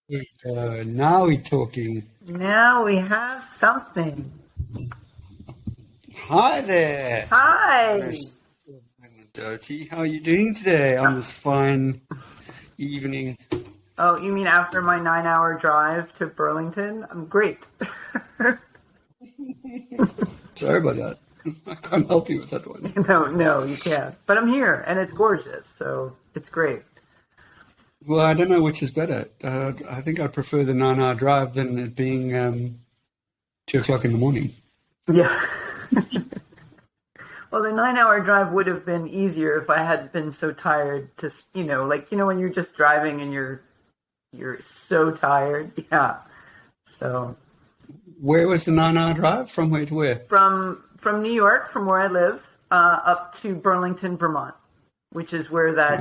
Now we're talking. Now we have something. Hi there, Hi. Miss Dirty. How are you doing today on this fine evening? Oh, you mean after my 9-hour drive to Burlington? I'm great. Sorry about that. I can't help you with that one. No, you can't. But I'm here, and it's gorgeous, so it's great. Well, I don't know which is better. I think I prefer the 9-hour drive than it being 2 o'clock in the morning. Yeah. Well, the 9-hour drive would have been easier if I hadn't been so tired to, when you're just driving and you're so tired. Yeah. So Where was the 9-hour drive? From where to where? from New York, from where I live, up to Burlington, Vermont, which is where that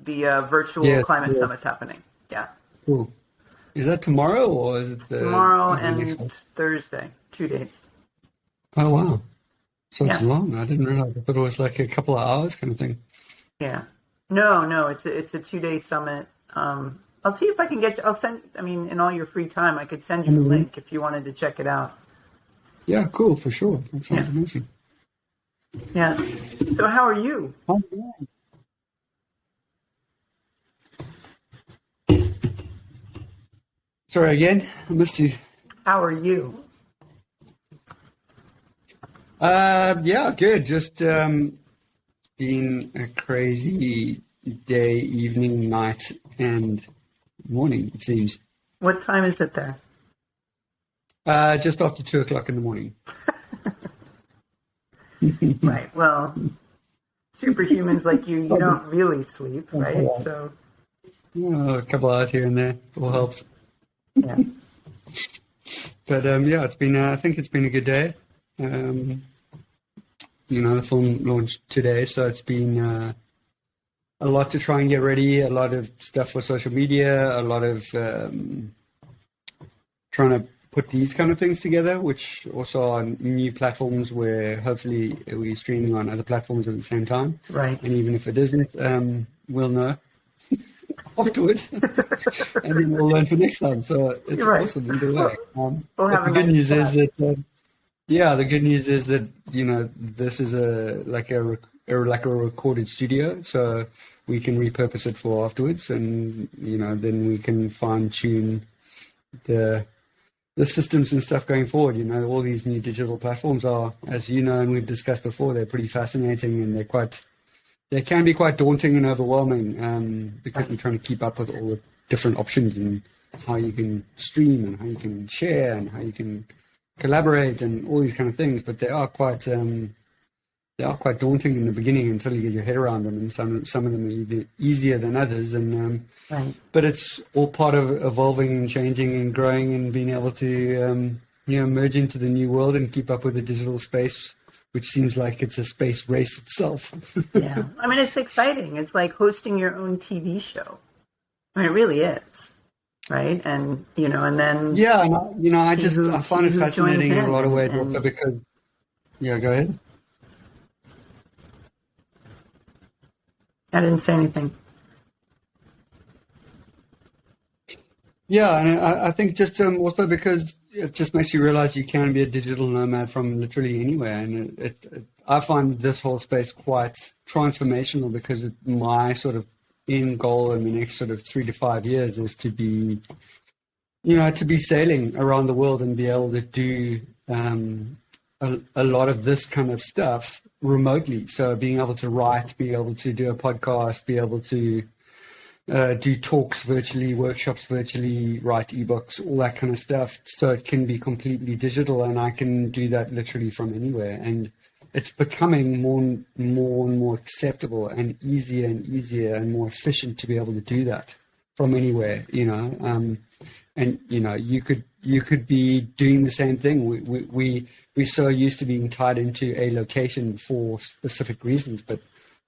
the virtual Yes, climate yeah. summit's happening. Yeah, Cool. Is that tomorrow or is it tomorrow next and week? Thursday, 2 days. Oh, wow. So it's Yeah, long. I didn't realize. I thought it was like a couple of hours kind of thing. yeah. No, it's a 2 day summit. I'll see if I can get. I'll send. I mean, in all your free time, I could send you the Mhm. link if you wanted to check it out. Yeah, cool, for sure. That Yeah, sounds amazing. yeah. So how are you? Oh, yeah. Sorry again, I missed you. How are you? Yeah, good. Just been a crazy day, evening, night, and morning, it seems. What time is it there? Just after 2 o'clock in the morning. Right. Well, superhumans like you don't really sleep, right? So, A couple hours here and there, all helps. yeah. But yeah, it's been. I think it's been a good day. Um, the film launched today, so it's been a lot to try and get ready. A lot of stuff for social media. A lot of trying to put these kind of things together, which also are new platforms where hopefully we're streaming on other platforms at the same time. Right. And even if it isn't, we'll know afterwards, and then we'll learn for next time. So it's You're right. awesome either way. We'll But have the a good nice news is chat. that yeah, the good news is that this is a recorded studio, so we can repurpose it for afterwards, and then we can fine tune the systems and stuff going forward. All these new digital platforms are, as you know, and we've discussed before, they're pretty fascinating, and they can be quite daunting and overwhelming because we're trying to keep up with all the different options and how you can stream and how you can share and how you can collaborate and all these kind of things. But they are quite daunting in the beginning until you get your head around them, and some of them are easier than others. And Right. but it's all part of evolving and changing and growing and being able to merge into the new world and keep up with the digital space, which seems like it's a space race itself. Yeah. I mean, it's exciting. It's like hosting your own TV show. I mean, it really is. Right. And then Yeah, and I see find it who joins fascinating in a in lot of ways also and because yeah, go ahead. I didn't say anything. Yeah, and I think just also because it just makes you realize you can be a digital nomad from literally anywhere, and I find this whole space quite transformational because my sort of end goal in the next sort of 3 to 5 years is to be sailing around the world and be able to do a lot of this kind of stuff remotely. So being able to write, being able to do a podcast, be able to do talks virtually, workshops virtually, write ebooks, all that kind of stuff. So it can be completely digital, and I can do that literally from anywhere. And it's becoming more and more acceptable and easier and more efficient to be able to do that from anywhere. And you could be doing the same thing. We're so used to being tied into a location for specific reasons, but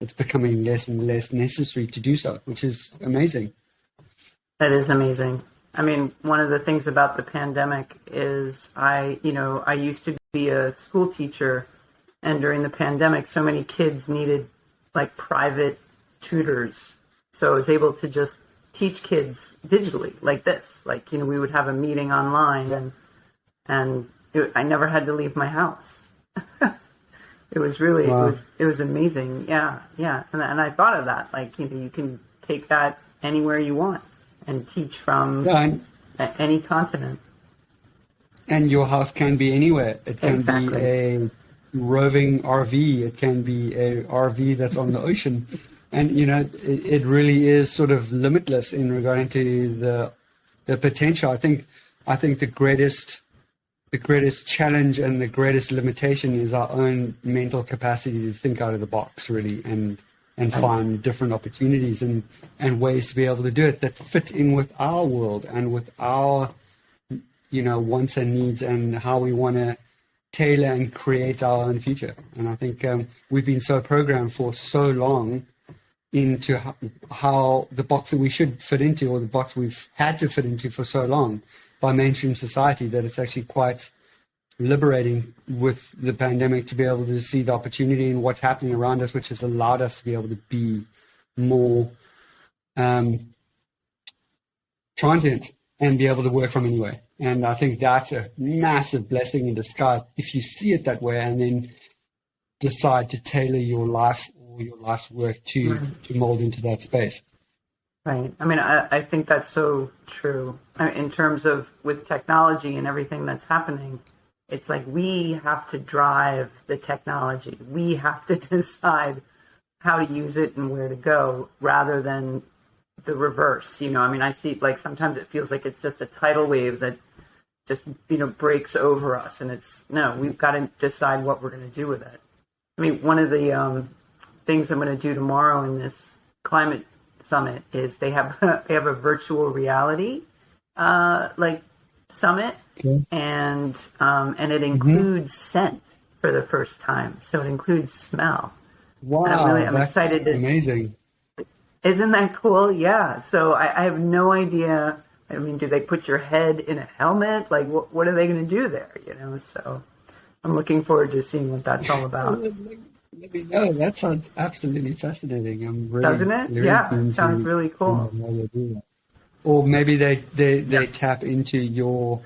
it's becoming less and less necessary to do so, which is amazing. That is amazing. I mean, one of the things about the pandemic is I used to be a school teacher, and during the pandemic, so many kids needed like private tutors. So I was able to just teach kids digitally like this. Like, we would have a meeting online, and I never had to leave my house. It was really, Wow. it was amazing. Yeah. Yeah. And I thought of that, like, you can take that anywhere you want and teach from Yeah, any continent. and your house can be anywhere. It can be Exactly. a roving RV. It can be a RV that's on the ocean. And, it really is sort of limitless in regarding to the potential. I think the greatest challenge and the greatest limitation is our own mental capacity to think out of the box, really, and find different opportunities and ways to be able to do it that fit in with our world and with our, wants and needs, and how we want to tailor and create our own future. And I think we've been so programmed for so long into how the box that we should fit into, or the box we've had to fit into for so long by mainstream society, that it's actually quite liberating with the pandemic to be able to see the opportunity in what's happening around us, which has allowed us to be able to be more transient and be able to work from anywhere. And I think that's a massive blessing in disguise if you see it that way, and then decide to tailor your life or your life's work to mold into that space. Right. I mean, I think that's so true. In terms of with technology and everything that's happening, it's like we have to drive the technology. We have to decide how to use it and where to go, rather than the reverse. I mean, I see, like, sometimes it feels like it's just a tidal wave that just, breaks over us. And no, we've got to decide what we're going to do with it. I mean, one of the things I'm going to do tomorrow in this climate summit is they have a virtual reality like summit, Okay. and it includes scent for the first time, so it includes smell. Wow, And I'm that's excited. amazing. Isn't that cool? Yeah. So I have no idea. I mean, do they put your head in a helmet? Like, what are they going to do there? So I'm looking forward to seeing what that's all about. Let me know. That sounds absolutely fascinating. I'm really, Doesn't it? really Yeah, keen it sounds to really cool. know how they do that. Or maybe they tap into your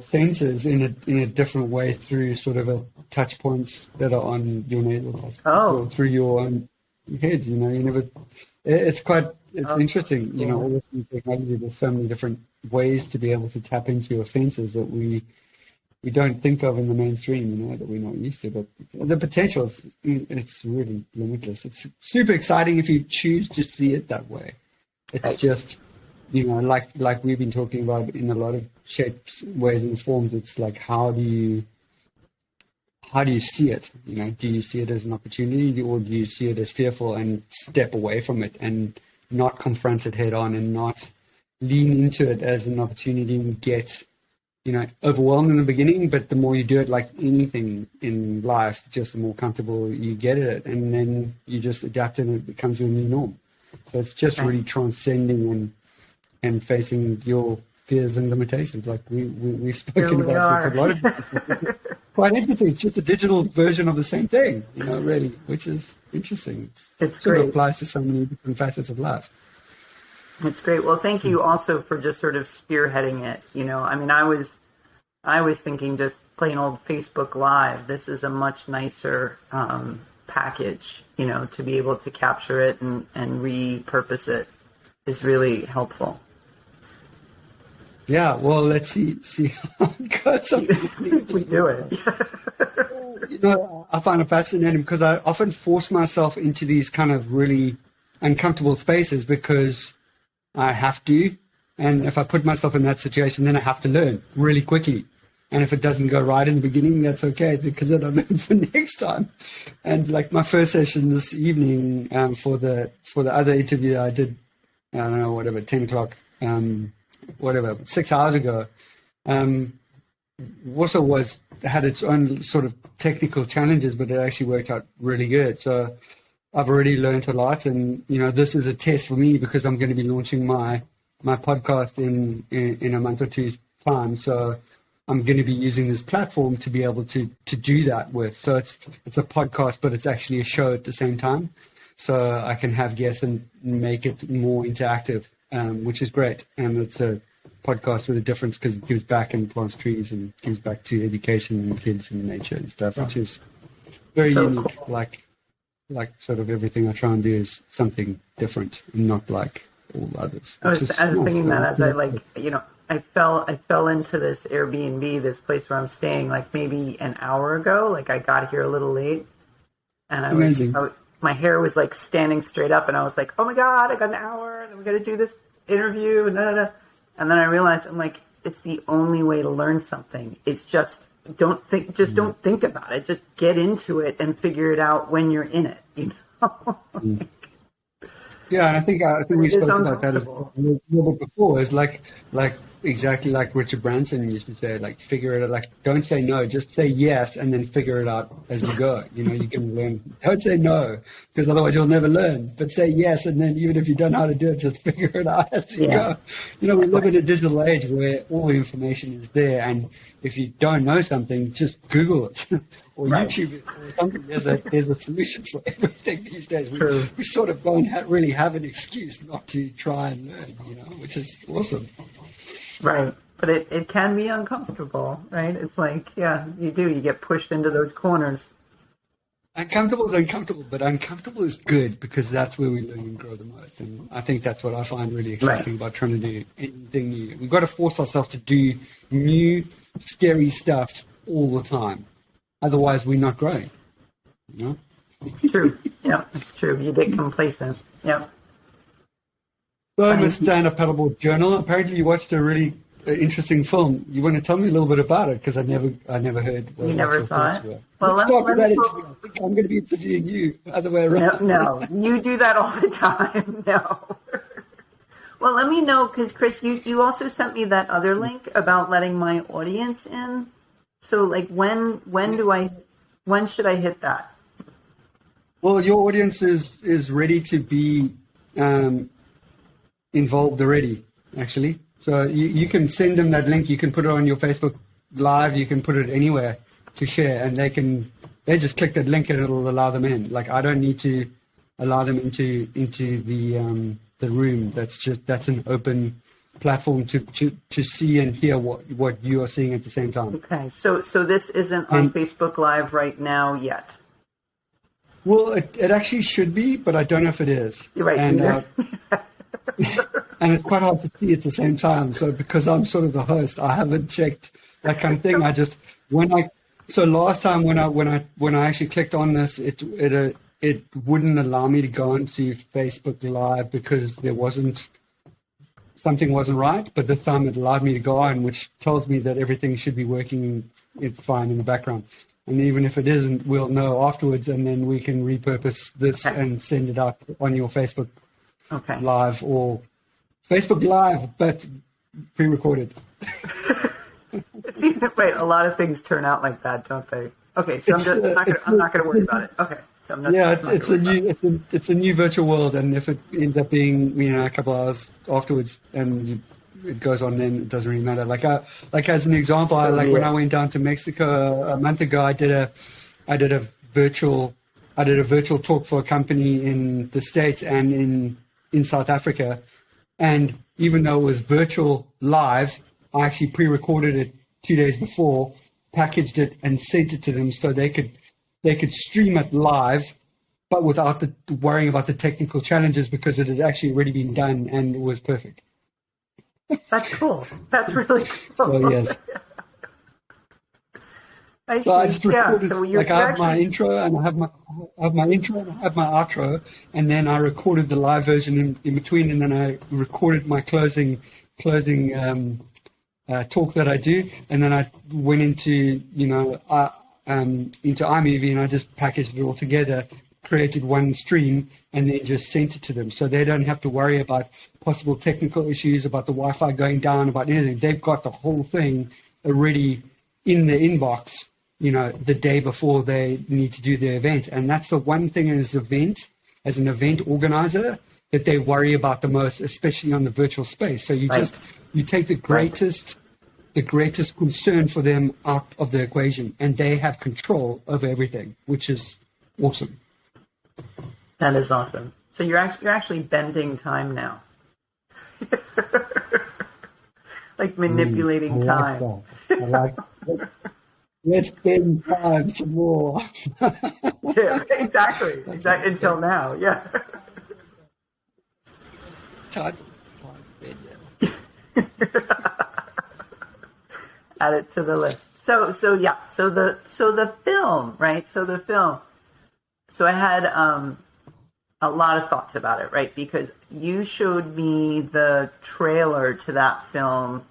senses in a different way through sort of a touch points that are on your nasal, or through your own head. You never. It's interesting. Cool. All this new technology. There's so many different ways to be able to tap into your senses that we don't think of in the mainstream, that we're not used to. But the potential it's really limitless. It's super exciting if you choose to see it that way. It's just, like we've been talking about in a lot of shapes, ways, and forms. It's like, how do you see it? Do you see it as an opportunity, or do you see it as fearful and step away from it and not confront it head on and not lean into it as an opportunity and get overwhelmed in the beginning, but the more you do it, like anything in life, just the more comfortable you get at it, and then you just adapt and it becomes your new norm. So it's just really transcending and facing your fears and limitations, like we've spoken about with a lot of people. Quite interesting. It's just a digital version of the same thing, really, which is interesting. It's sort great. of applies to so many different facets of life. It's great. Well, thank you also for just sort of spearheading it. I mean, I was thinking just plain old Facebook Live. This is a much nicer package, to be able to capture it and repurpose it is really helpful. Yeah, well, let's see how it goes. We do it. I find it fascinating because I often force myself into these kind of really uncomfortable spaces because I have to. And if I put myself in that situation, then I have to learn really quickly. And if it doesn't go right in the beginning, that's okay, because then I learn for next time. And like my first session this evening for the other interview I did, I don't know, whatever, 10 o'clock, 6 hours ago, also had its own sort of technical challenges, but it actually worked out really good. So I've already learned a lot, and this is a test for me because I'm going to be launching my podcast in a month or two's time. So I'm going to be using this platform to be able to do that with. So it's a podcast, but it's actually a show at the same time. So I can have guests and make it more interactive. which is great. And it's a podcast with a difference because it gives back and plants trees and gives back to education and kids and nature and stuff, which is very unique. Cool. Like sort of everything I try and do is something different and not like all others. I was thinking that as I fell into this Airbnb, this place where I'm staying, like maybe an hour ago. Like I got here a little late, and my hair was like standing straight up, and I was like, "Oh my god, I got an hour, and we're gonna do this interview." And then I realized I'm like, it's the only way to learn something. It's just don't think about it. Just get into it and figure it out when you're in it. Yeah, and I think we spoke about that as well a little bit before. Is like exactly like Richard Branson used to say, like figure it out. Like don't say no, just say yes, and then figure it out as you go. You can learn. Don't say no because otherwise you'll never learn. But say yes, and then even if you don't know how to do it, just figure it out as you go. We live in a digital age where all the information is there, and if you don't know something, just Google it or YouTube it or something. There's a solution for everything these days. We sort of don't really have an excuse not to try and learn, which is awesome. Right. But it can be uncomfortable, right? It's like, you get pushed into those corners. Uncomfortable is uncomfortable, but uncomfortable is good because that's where we learn and grow the most. And I think that's what I find really exciting about trying to do anything new. We've got to force ourselves to do new, scary stuff all the time. Otherwise, we're not growing. It's true. Yeah, it's true. You get complacent. Yeah. So I'm a stand-up paddleboard journal. Apparently, you watched a really interesting film. You want to tell me a little bit about it because I never heard. You never saw it. Well, let's start with that interview. I think I'm going to be interviewing you, other way around. No, you do that all the time. No. Well, let me know because Chris, you also sent me that other link about letting my audience in. So, like, when should I hit that? Well, your audience is ready to be involved already, actually. So you can send them that link. You can put it on your Facebook Live. You can put it anywhere to share, and they just click that link and it'll allow them in. Like I don't need to allow them into the room. That's an open platform to see and hear what you are seeing at the same time. Okay, so this isn't on Facebook Live right now yet. Well, it actually should be, but I don't know if it is. You're right. And and it's quite hard to see at the same time. So because I'm sort of the host, I haven't checked that kind of thing. Last time when I actually clicked on this, it wouldn't allow me to go into Facebook Live because something wasn't right. But this time it allowed me to go on, which tells me that everything should be working fine in the background. And even if it isn't, we'll know afterwards, and then we can repurpose this and send it out on your Facebook Live or Facebook Live, but pre-recorded. Wait, a lot of things turn out like that, don't they? Okay, so I'm not going to worry about it. Okay, so I'm not. Yeah, it's a new virtual world, and if it ends up being a couple hours afterwards, and it goes on, then it doesn't really matter. Like as an example, when I went down to Mexico a month ago, I did a virtual talk for a company in the States and in South Africa, and even though it was virtual live, I actually pre-recorded it 2 days before, packaged it, and sent it to them so they could stream it live, but without worrying about the technical challenges because it had actually already been done and it was perfect. That's cool. That's really cool. So yes. I just recorded. I have my intro and I have my outro, and then I recorded the live version in between, and then I recorded my closing talk that I do, and then I went into iMovie and I just packaged it all together, created one stream, and then just sent it to them, so they don't have to worry about possible technical issues, about the Wi-Fi going down, about anything. They've got the whole thing already in their inbox, the day before they need to do their event. And that's the one thing as an event organizer, that they worry about the most, especially on the virtual space. So you take the greatest concern for them out of the equation, and they have control over everything, which is awesome. That is awesome. So you're actually bending time now. Like manipulating I like time. that. I like that. Let's spend time some more. Yeah, exactly. Until now, yeah. Time. Add it to the list. So yeah. So the film, right? So the film. So I had a lot of thoughts about it, right? Because you showed me the trailer to that film.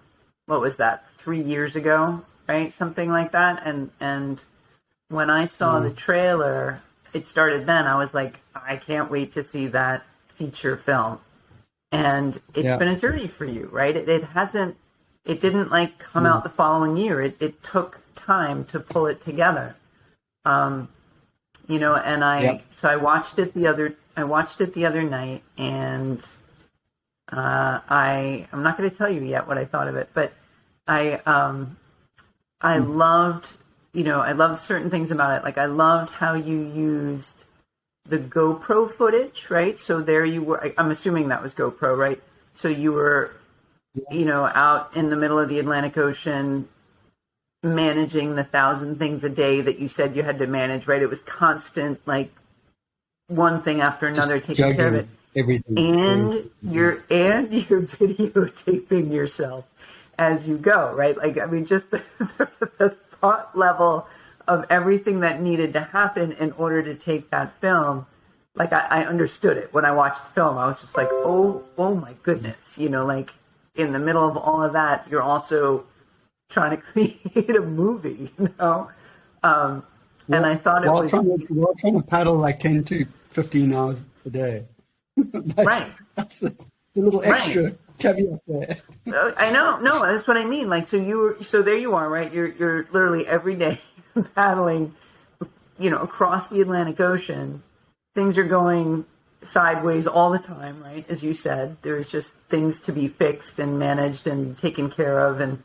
What was that? 3 years ago, right? Something like that. And when I saw the trailer, it started then. I was like, I can't wait to see that feature film. And it's been a journey for you, right? It didn't like come out the following year. It took time to pull it together. And so I watched it the other night, and I'm not going to tell you yet what I thought of it, but I loved, I loved certain things about it. Like I loved how you used the GoPro footage, right? So there you were, I'm assuming that was GoPro, right? So you were, out in the middle of the Atlantic Ocean, managing the 1,000 things a day that you said you had to manage, right? It was constant, like one thing after another, Just taking care of it. everything. And you're videotaping yourself as you go, right? Like, I mean, just the thought level of everything that needed to happen in order to take that film. Like I understood it when I watched the film. I was just like, oh my goodness, like in the middle of all of that, you're also trying to create a movie, and I thought while trying to paddle like 10 to 15 hours a day. That's the little extra caveat there. I know. No, that's what I mean. Like, so there you are, right? You're literally every day paddling, across the Atlantic Ocean. Things are going sideways all the time, right? As you said, there's just things to be fixed and managed and taken care of, and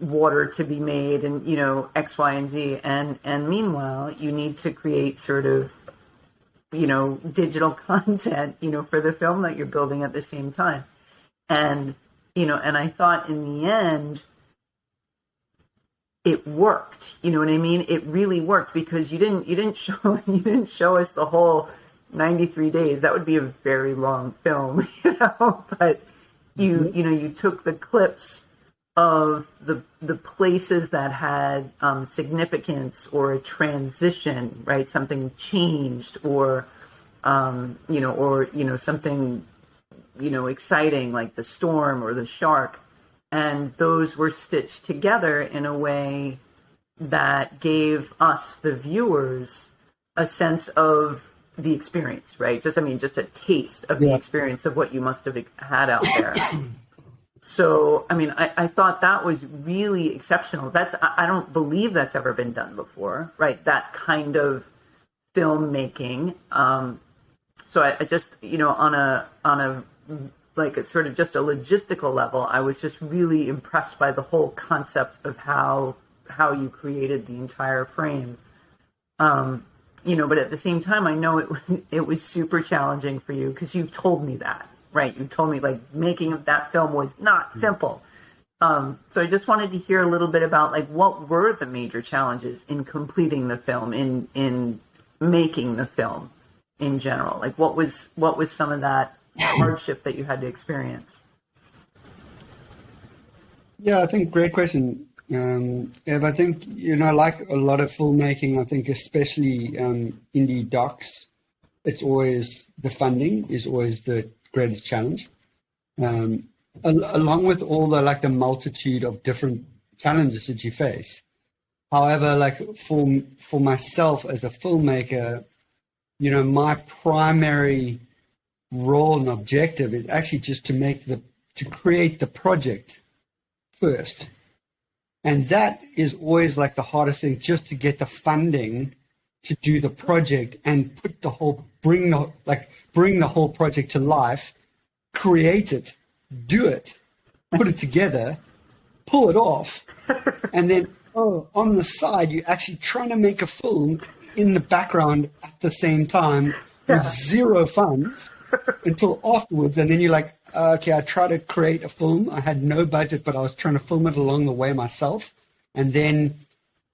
water to be made, and X, Y, and Z. And meanwhile, you need to create sort of digital content, for the film that you're building at the same time. And and I thought in the end it worked. You know what I mean? It really worked, because you didn't show us the whole 93 days. That would be a very long film, but you took the clips of the places that had significance, or a transition, right? Something changed, or something exciting, like the storm or the shark, and those were stitched together in a way that gave us, the viewers, a sense of the experience, right? Just a taste of the experience of what you must have had out there. So, I mean, I thought that was really exceptional. I don't believe that's ever been done before, right? That kind of filmmaking. So I just, on a like a sort of just a logistical level, I was just really impressed by the whole concept of how you created the entire frame. But at the same time, I know it was super challenging for you, because you've told me that. Right, you told me like making that film was not simple. So I just wanted to hear a little bit about like what were the major challenges in completing the film, in making the film in general. Like what was some of that hardship that you had to experience? Yeah, I think great question. Ev, I think like a lot of filmmaking, I think especially indie docs, it's always the funding is always the greatest challenge, along with all the multitude of different challenges that you face. However, like for myself as a filmmaker, my primary role and objective is actually just to create the project first, and that is always like the hardest thing, just to get the funding to do the project and bring the whole project to life, create it, do it, put it together, pull it off, and then on the side you're actually trying to make a film in the background at the same time with zero funds until afterwards, and then you're like, okay, I tried to create a film. I had no budget, but I was trying to film it along the way myself, and then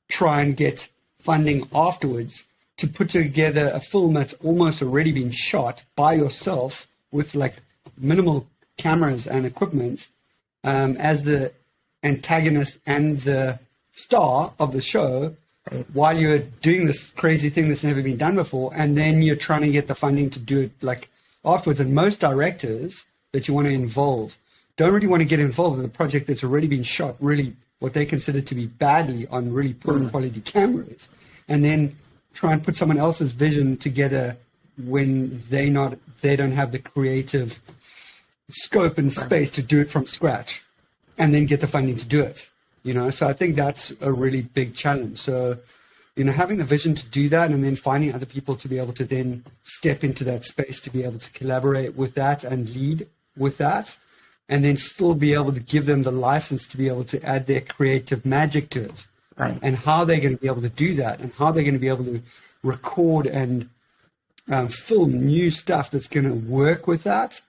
try and get funding afterwards to put together a film that's almost already been shot by yourself with like minimal cameras and equipment, as the antagonist and the star of the show, while you're doing this crazy thing that's never been done before, and then you're trying to get the funding to do it like afterwards. And most directors that you want to involve don't really want to get involved in a project that's already been shot really what they consider to be badly on really poor quality cameras, and then try and put someone else's vision together when they don't have the creative scope and space to do it from scratch, and then get the funding to do it. So I think that's a really big challenge. So, having the vision to do that, and then finding other people to be able to then step into that space to be able to collaborate with that and lead with that, and then still be able to give them the license to be able to add their creative magic to it. Right. And how they're going to be able to do that, and how they're going to be able to record and film new stuff that's going to work with that,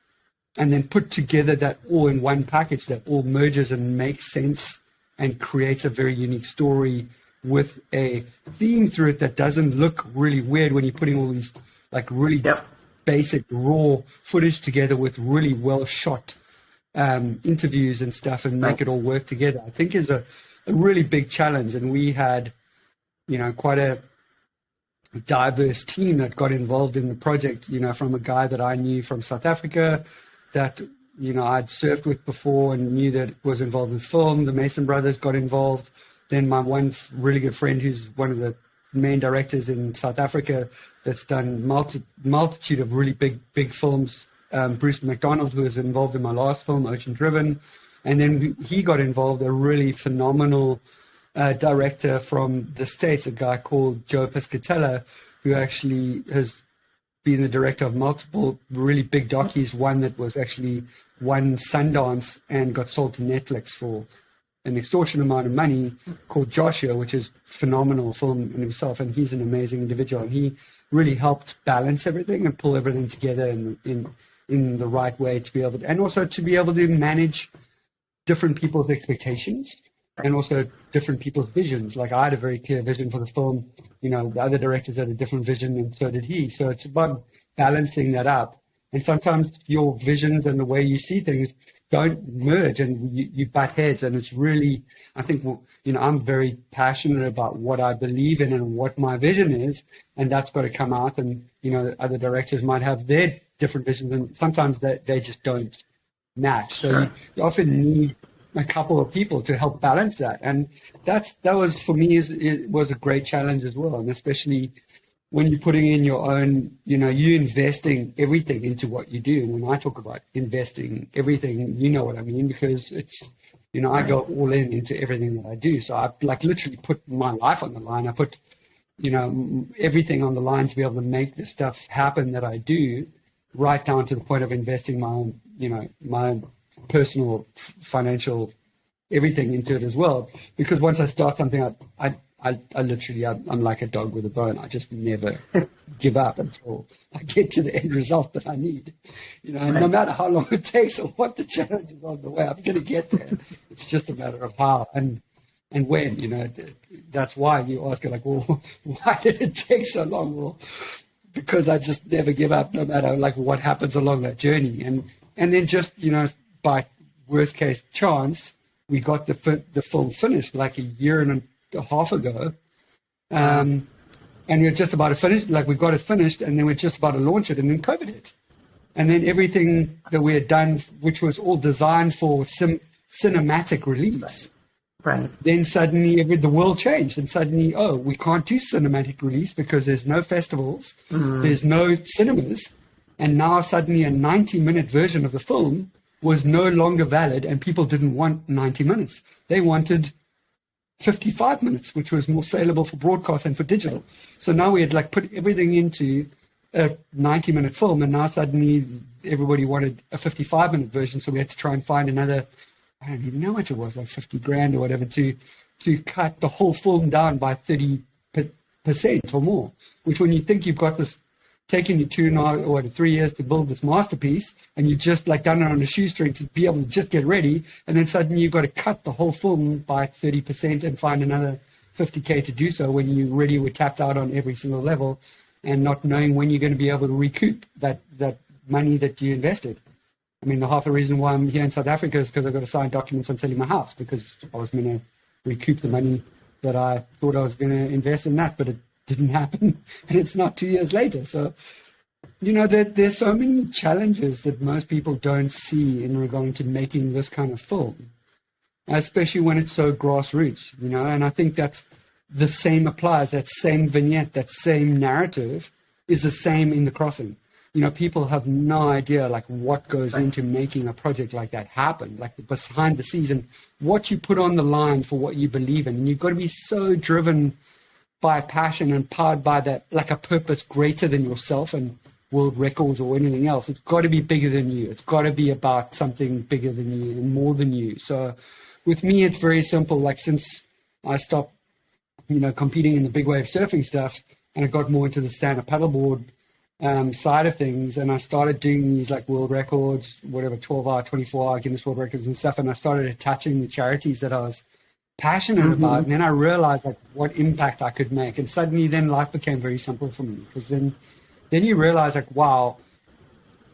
and then put together that all in one package that all merges and makes sense and creates a very unique story with a theme through it that doesn't look really weird when you're putting all these like really basic raw footage together with really well shot interviews and stuff, and make it all work together, I think is a really big challenge. And we had, quite a diverse team that got involved in the project, from a guy that I knew from South Africa that, I'd surfed with before and knew that was involved in film. The Mason brothers got involved. Then my one really good friend, who's one of the main directors in South Africa, that's done multitude of really big films, Bruce McDonald, who was involved in my last film, Ocean Driven. And then he got involved, a really phenomenal director from the States, a guy called Joe Piscatella, who actually has been the director of multiple really big docus, one that was actually won Sundance and got sold to Netflix for an extortionate amount of money, called Joshua, which is phenomenal film in himself. And he's an amazing individual. And he really helped balance everything and pull everything together in the right way to be able to, and also to be able to manage different people's expectations and also different people's visions. Like I had a very clear vision for the film, the other directors had a different vision, and so did he. So it's about balancing that up. And sometimes your visions and the way you see things don't merge, and you butt heads. And it's really, I think, I'm very passionate about what I believe in and what my vision is, and that's got to come out. And, other directors might have their different visions, and sometimes they just don't match. So you often need a couple of people to help balance that. And that was, for me, it was a great challenge as well. And especially when you're putting in your own, you're investing everything into what you do. And when I talk about investing everything, you know what I mean, because it's, I go all into everything that I do. So I literally put my life on the line. I put, everything on the line to be able to make the stuff happen that I do, right down to the point of investing my own, my personal, financial, everything into it as well. Because once I start something, I literally, I'm like a dog with a bone. I just never give up until I get to the end result that I need. And no matter how long it takes or what the challenges on the way, I'm going to get there. It's just a matter of how and when. That's why you ask, well, why did it take so long? Well, because I just never give up, no matter what happens along that journey. And then just, by worst case chance, we got the film finished a year and a half ago. And we were just about to finish, we got it finished, and then we're just about to launch it, and then COVID hit. And then everything that we had done, which was all designed for cinematic release, right. Then suddenly the world changed, and suddenly, we can't do cinematic release because there's no festivals, there's no cinemas, and now suddenly a 90-minute version of the film was no longer valid, and people didn't want 90 minutes. They wanted 55 minutes, which was more saleable for broadcast and for digital. So now we had put everything into a 90-minute film, and now suddenly everybody wanted a 55-minute version. So we had to try and find another, I don't even know what it was, $50,000 or whatever, to cut the whole film down by 30% or more. Which, when you think you've got this taken you 2.5 or 3 years to build this masterpiece, and you just like done it on a shoestring to be able to just get ready, and then suddenly you've got to cut the whole film by 30% and find another 50K to do so when you really were tapped out on every single level, and not knowing when you're going to be able to recoup that money that you invested. I mean, the half the reason why I'm here in South Africa is because I've got to sign documents on selling my house, because I was going to recoup the money that I thought I was going to invest in that, but it didn't happen, and it's not 2 years later. So, you know, there's so many challenges that most people don't see in regard to making this kind of film, especially when it's so grassroots, you know. And I think that's the same applies. That same vignette, that same narrative is the same in The Crossing. You know, people have no idea like what goes into making a project like that happen, like behind the scenes, and what you put on the line for what you believe in. And you've got to be so driven by passion and powered by that, like a purpose greater than yourself and world records or anything else. It's got to be bigger than you. It's got to be about something bigger than you and more than you. So with me, it's very simple. Like, since I stopped, you know, competing in the big wave surfing stuff, and I got more into the stand-up paddleboard side of things, and I started doing these like world records, whatever, 12-hour, 24-hour Guinness World Records and stuff, and I started attaching the charities that I was passionate about, and then I realized like what impact I could make, and suddenly then life became very simple for me, because then you realize like, wow,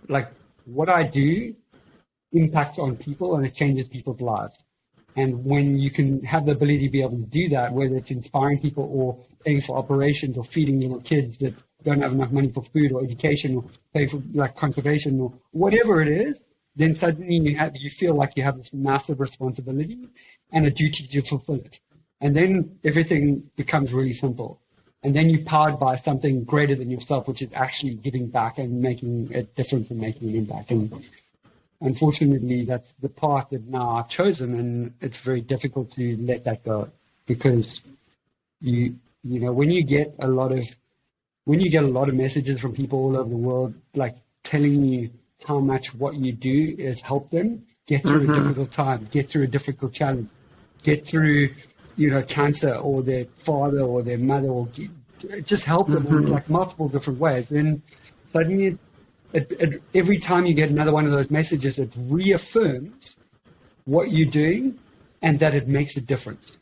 like what I do impacts on people and it changes people's lives. And when you can have the ability to be able to do that, whether it's inspiring people or paying for operations or feeding little kids that don't have enough money for food or education, or pay for like conservation or whatever it is, then suddenly you feel like you have this massive responsibility and a duty to fulfill it. And then everything becomes really simple. And then you're powered by something greater than yourself, which is actually giving back and making a difference and making an impact. And unfortunately, that's the path that now I've chosen, and it's very difficult to let that go, because you know, when you get a lot of messages from people all over the world, like telling you how much what you do has helped them get through a difficult time, get through a difficult challenge, get through, you know, cancer, or their father or their mother, or just help them in like multiple different ways, then suddenly every time you get another one of those messages, it reaffirms what you're doing and that it makes a difference.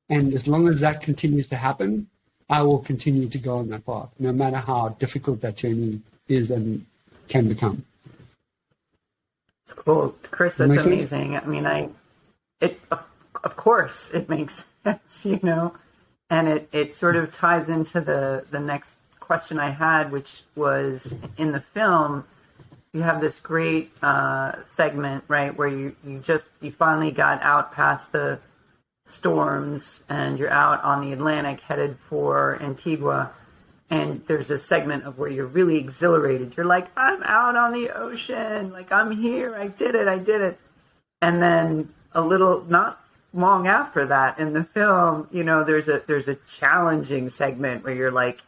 And as long as that continues to happen, I will continue to go on that path, no matter how difficult that journey is and can become. It's cool, Chris. That's amazing. Sense? I mean, of course it makes sense, you know, and it sort of ties into the next question I had, which was, in the film, you have this great segment, right, where you finally got out past the storms and you're out on the Atlantic headed for Antigua, and there's a segment of where you're really exhilarated. You're like, I'm out on the ocean, like I'm here, I did it. And then a little, not long after that in the film, you know, there's a challenging segment where you're like,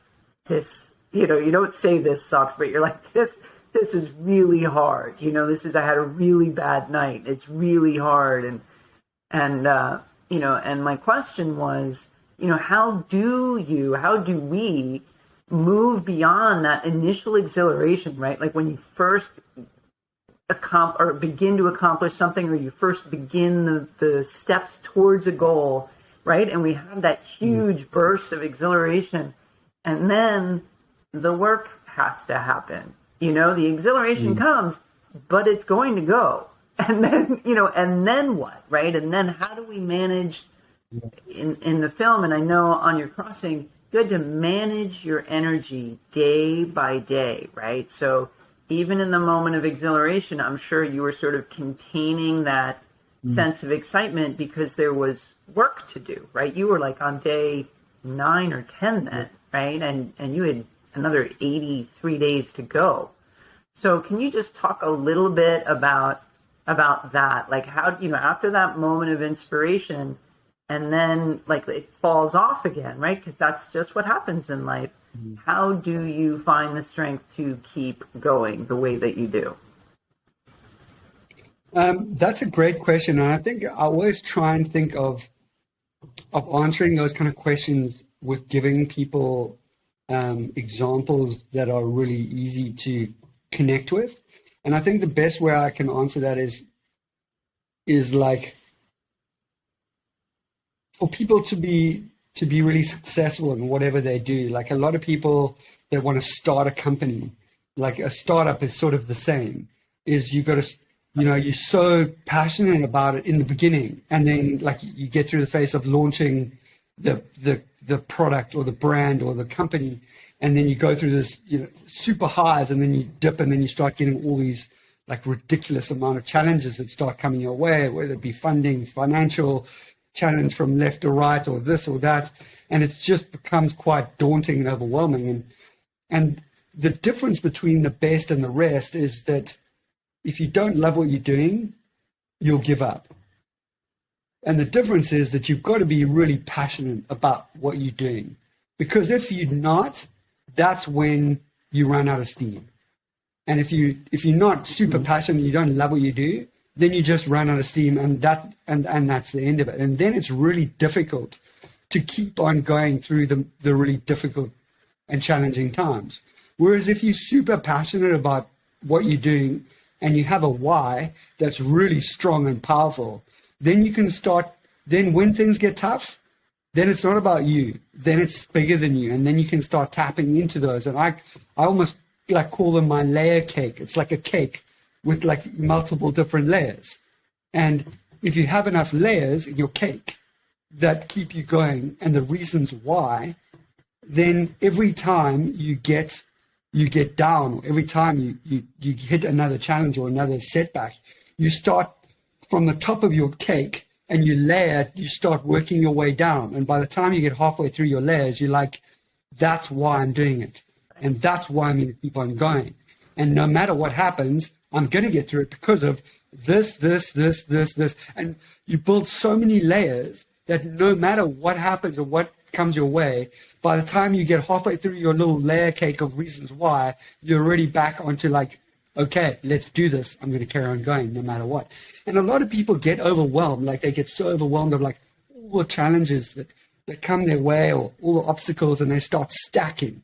this, you know, you don't say this sucks, but you're like, this is really hard. You know, I had a really bad night. It's really hard. And you know, and my question was, you know, how do we move beyond that initial exhilaration, right? Like when you first begin to accomplish something, or you first begin the steps towards a goal, right? And we have that huge burst of exhilaration, and then the work has to happen. You know, the exhilaration comes, but it's going to go. And then, you know, and then what, right? And then how do we manage in the film? And I know on your Crossing, you had to manage your energy day by day, right? So even in the moment of exhilaration, I'm sure you were sort of containing that sense of excitement because there was work to do, right? You were like on day 9 or 10 then, right? And you had another 83 days to go. So can you just talk a little bit about that? Like, how, you know, after that moment of inspiration, and then like it falls off again, right? Because that's just what happens in life. How do you find the strength to keep going the way that you do? That's a great question. And I think I always try and think of answering those kind of questions with giving people examples that are really easy to connect with. And I think the best way I can answer that is like for people to be really successful in whatever they do. Like a lot of people that want to start a company, like a startup is sort of the same, is you got to, you're so passionate about it in the beginning, and then like you get through the phase of launching the product or the brand or the company, and then you go through this super highs, and then you dip, and then you start getting all these like ridiculous amount of challenges that start coming your way, whether it be funding, financial challenge from left or right, or this or that, and it just becomes quite daunting and overwhelming. And the difference between the best and the rest is that if you don't love what you're doing, you'll give up. And the difference is that you've got to be really passionate about what you're doing, because if you're not, that's when you run out of steam. And if you're not super passionate, you don't love what you do, then you just run out of steam, and that's the end of it. And then it's really difficult to keep on going through the really difficult and challenging times. Whereas if you're super passionate about what you're doing and you have a why that's really strong and powerful, then you can start, then when things get tough, then it's not about you, then it's bigger than you, and then you can start tapping into those. And I almost like call them my layer cake. It's like a cake with like multiple different layers. And if you have enough layers in your cake that keep you going and the reasons why, then every time you get down, or every time you hit another challenge or another setback, you start from the top of your cake and you start working your way down. And by the time you get halfway through your layers, you're like, that's why I'm doing it. And that's why I'm going to keep on going. And no matter what happens, I'm going to get through it because of this. And you build so many layers that no matter what happens or what comes your way, by the time you get halfway through your little layer cake of reasons why, you're already back onto like, okay, let's do this. I'm going to carry on going no matter what. And a lot of people get overwhelmed. Like they get so overwhelmed of like all the challenges that come their way or all the obstacles, and they start stacking.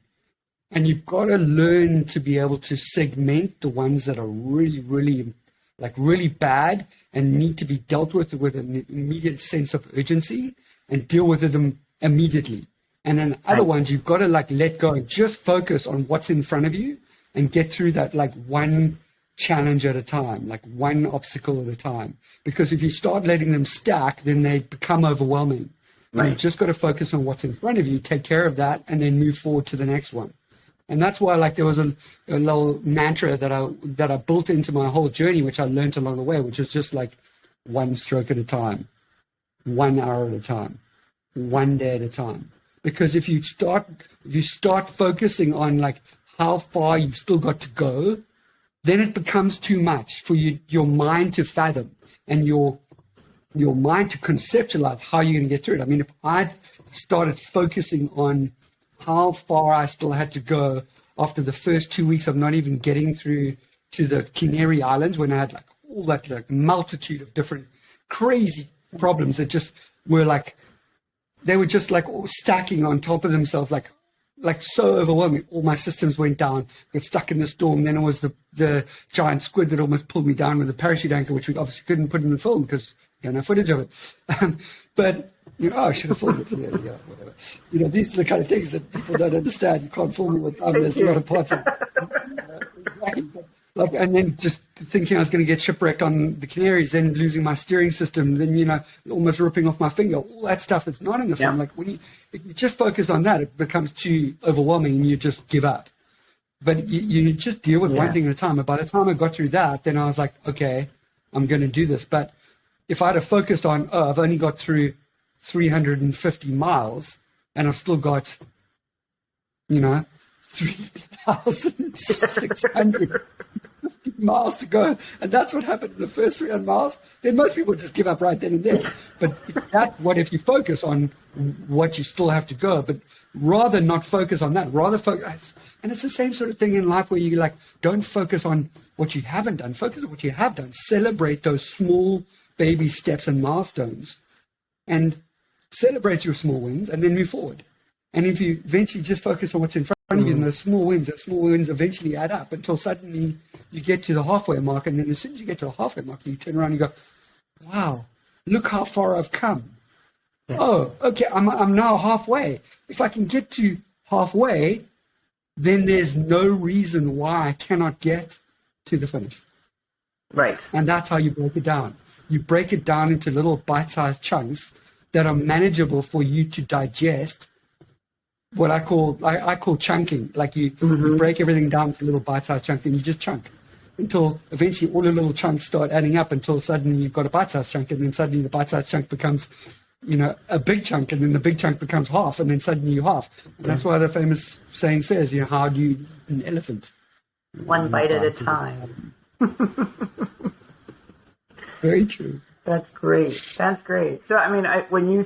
And you've got to learn to be able to segment the ones that are really, really, like really bad and need to be dealt with an immediate sense of urgency and deal with them immediately. And then other ones, you've got to like let go and just focus on what's in front of you and get through that like one challenge at a time, like one obstacle at a time. Because if you start letting them stack, then they become overwhelming. Right. You've just got to focus on what's in front of you, take care of that, and then move forward to the next one. And that's why, like, there was a little mantra that I built into my whole journey, which I learned along the way, which is just like one stroke at a time, 1 hour at a time, 1 day at a time. Because if you start focusing on like how far you've still got to go, then it becomes too much for your mind to fathom and your mind to conceptualize how you're going to get through it. I mean, if I started focusing on how far I still had to go after the first 2 weeks of not even getting through to the Canary Islands, when I had like all that like multitude of different crazy problems that just were like, they were just like all stacking on top of themselves, like so overwhelming. All my systems went down, got stuck in the storm. Then it was the giant squid that almost pulled me down with a parachute anchor, which we obviously couldn't put in the film because we had no footage of it. But I should have filmed it. Yeah, whatever. These are the kind of things that people don't understand. You can't film it with time. There's a lot of parts of it. And then just thinking I was going to get shipwrecked on the Canaries, then losing my steering system, then, almost ripping off my finger, all that stuff that's not in the film. Like if you just focus on that, it becomes too overwhelming and you just give up. But you just deal with one thing at a time. And by the time I got through that, then I was like, okay, I'm going to do this. But if I'd have focused on, I've only got through 350 miles and I've still got, 3,600 miles to go, and that's what happened in the first 300 miles, then most people just give up right then and there. But if you focus on what you still have to go, but rather not focus on that, rather focus, and it's the same sort of thing in life where you like, don't focus on what you haven't done, focus on what you have done, celebrate those small baby steps and milestones, and celebrate your small wins, and then move forward. And if you eventually just focus on what's in front of you, and those small wins eventually add up until suddenly you get to the halfway mark. And then as soon as you get to the halfway mark, you turn around and you go, wow, look how far I've come. Yeah. Oh, okay, I'm now halfway. If I can get to halfway, then there's no reason why I cannot get to the finish. Right. And that's how you break it down. You break it down into little bite-sized chunks that are manageable for you to digest. What I call chunking. Like you break everything down into little bite-sized chunks, and you just chunk until eventually all the little chunks start adding up until suddenly you've got a bite-sized chunk, and then suddenly the bite-sized chunk becomes, a big chunk, and then the big chunk becomes half, and then suddenly you're half. And that's why the famous saying says, how do you eat an elephant? One bite at a time. Very true. That's great. So, I mean, when you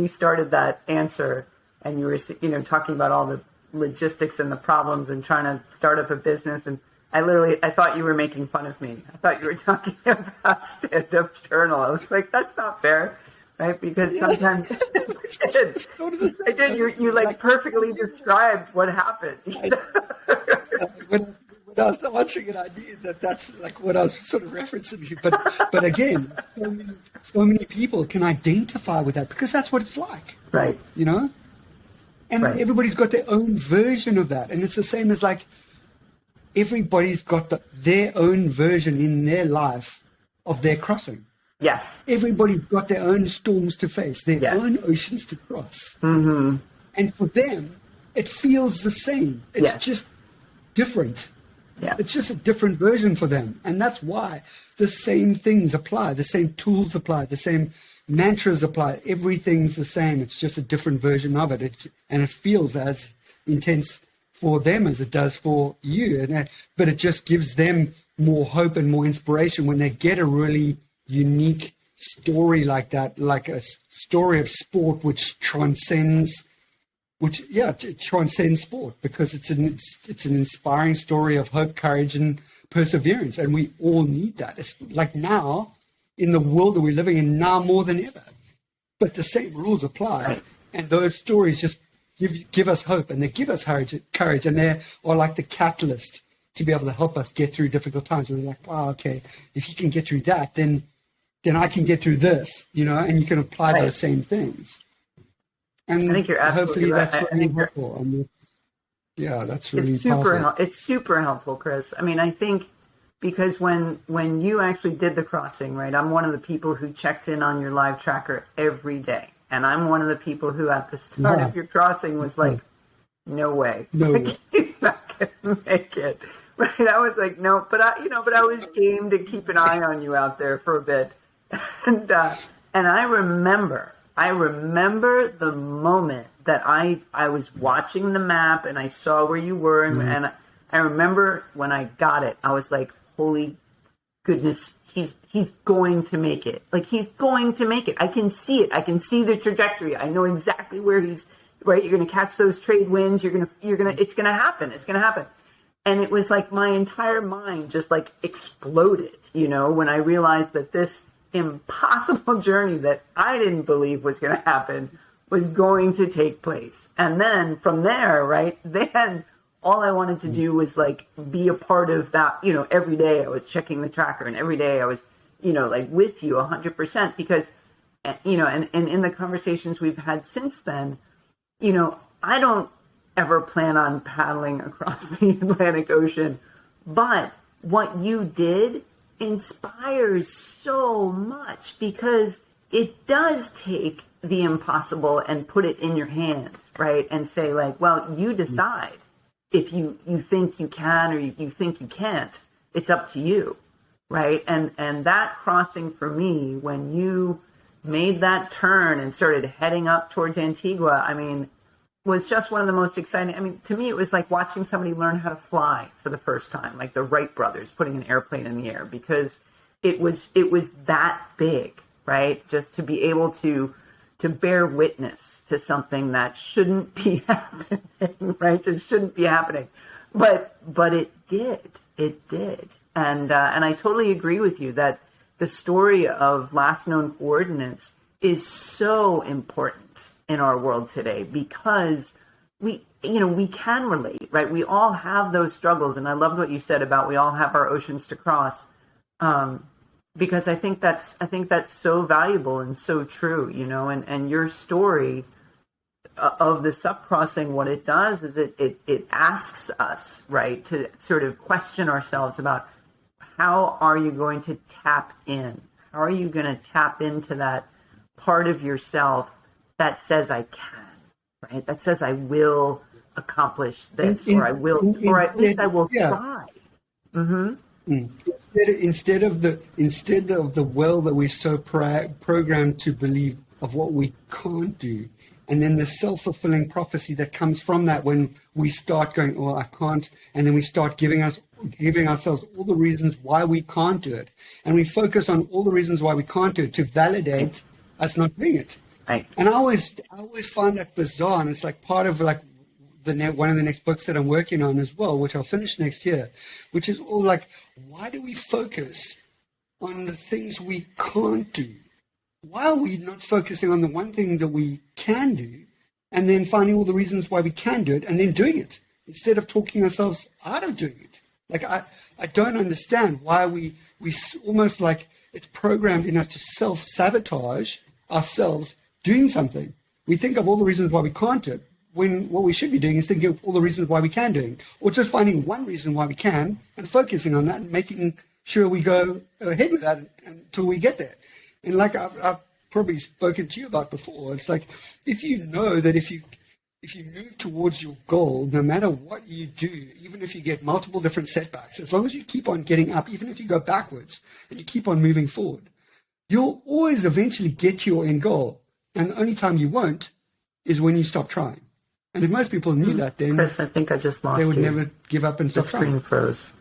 started that answer, and you were, talking about all the logistics and the problems and trying to start up a business, and I thought you were making fun of me. I thought you were talking about stand-up journal. I was like, that's not fair, right? Because sometimes I did. You like perfectly described what happened. When I was watching it, I knew that's like what I was sort of referencing. But again, so many people can identify with that because that's what it's like, right? And everybody's got their own version of that. And it's the same as like everybody's got their own version in their life of their crossing. Yes. Everybody's got their own storms to face, their own oceans to cross. Mm-hmm. And for them, it feels the same. It's just different. Yeah. It's just a different version for them. And that's why the same things apply, the same tools apply, the same mantras apply. Everything's the same. It's just a different version of it. And it feels as intense for them as it does for you. But it just gives them more hope and more inspiration when they get a really unique story like that, like a story of sport which transcends sport, because it's an inspiring story of hope, courage, and perseverance. And we all need that. It's like now, in the world that we're living in now more than ever. But the same rules apply. Right. And those stories just give us hope, and they give us courage, and they are like the catalyst to be able to help us get through difficult times. We're like, wow, okay, if you can get through that, then I can get through this, and you can apply those same things. And I think you're absolutely hopefully right. that's really helpful. That's really powerful. It's super helpful, Chris. I mean, I think because when you actually did the crossing, right, I'm one of the people who checked in on your live tracker every day. And I'm one of the people who at the start of your crossing was like, no way. He's not going to make it. Right? I was like, no, but I was game to keep an eye on you out there for a bit. And I remember the moment that I was watching the map and I saw where you were. And I remember when I got it, I was like, holy goodness, he's going to make it. Like, he's going to make it. I can see it. I can see the trajectory. I know exactly where he's, right? You're going to catch those trade wins. It's going to happen. It's going to happen. And it was like my entire mind just like exploded, when I realized that this impossible journey that I didn't believe was going to happen was going to take place. And then from there, right, then all I wanted to do was like be a part of that, every day I was checking the tracker, and every day I was, like with you 100%, because, and in the conversations we've had since then, I don't ever plan on paddling across the Atlantic Ocean, but what you did inspires so much, because it does take the impossible and put it in your hand, right? And say like, well, you decide if you think you can or you think you can't. It's up to you, right? And that crossing for me, when you made that turn and started heading up towards Antigua, I mean, was just one of the most exciting. I mean, to me, it was like watching somebody learn how to fly for the first time, like the Wright brothers putting an airplane in the air, because it was that big, right? Just to be able to bear witness to something that shouldn't be happening, right? Just shouldn't be happening. But it did. And I totally agree with you that the story of last known coordinates is so important. in our world today because we can relate, right? We all have those struggles. And I loved what you said about we all have our oceans to cross. Because I think that's so valuable and so true, and your story of the sup crossing, what it does is it asks us, right, to sort of question ourselves about how are you going to tap in? How are you going to tap into that part of yourself that says I can, right? That says I will accomplish this, or I will, or at least I will try. Mm-hmm. Instead of the will that we're so programmed to believe of what we can't do, and then the self-fulfilling prophecy that comes from that when we start going, oh, I can't, and then we start giving ourselves all the reasons why we can't do it, and we focus on all the reasons why we can't do it to validate us not doing it. Right. And I always find that bizarre, and it's like part of like one of the next books that I'm working on as well, which I'll finish next year, which is all like, why do we focus on the things we can't do? Why are we not focusing on the one thing that we can do and then finding all the reasons why we can do it and then doing it instead of talking ourselves out of doing it? Like, I don't understand why we almost like it's programmed in us to self-sabotage ourselves doing something. We think of all the reasons why we can't do it, when what we should be doing is thinking of all the reasons why we can do it, or just finding one reason why we can and focusing on that and making sure we go ahead with that until we get there. And like I've probably spoken to you about before, it's like if you know that if you move towards your goal, no matter what you do, even if you get multiple different setbacks, as long as you keep on getting up, even if you go backwards and you keep on moving forward, you'll always eventually get to your end goal. And the only time you won't is when you stop trying. And if most people knew that, then Chris, I think I just lost they would you. never give up and The stop trying. screen froze.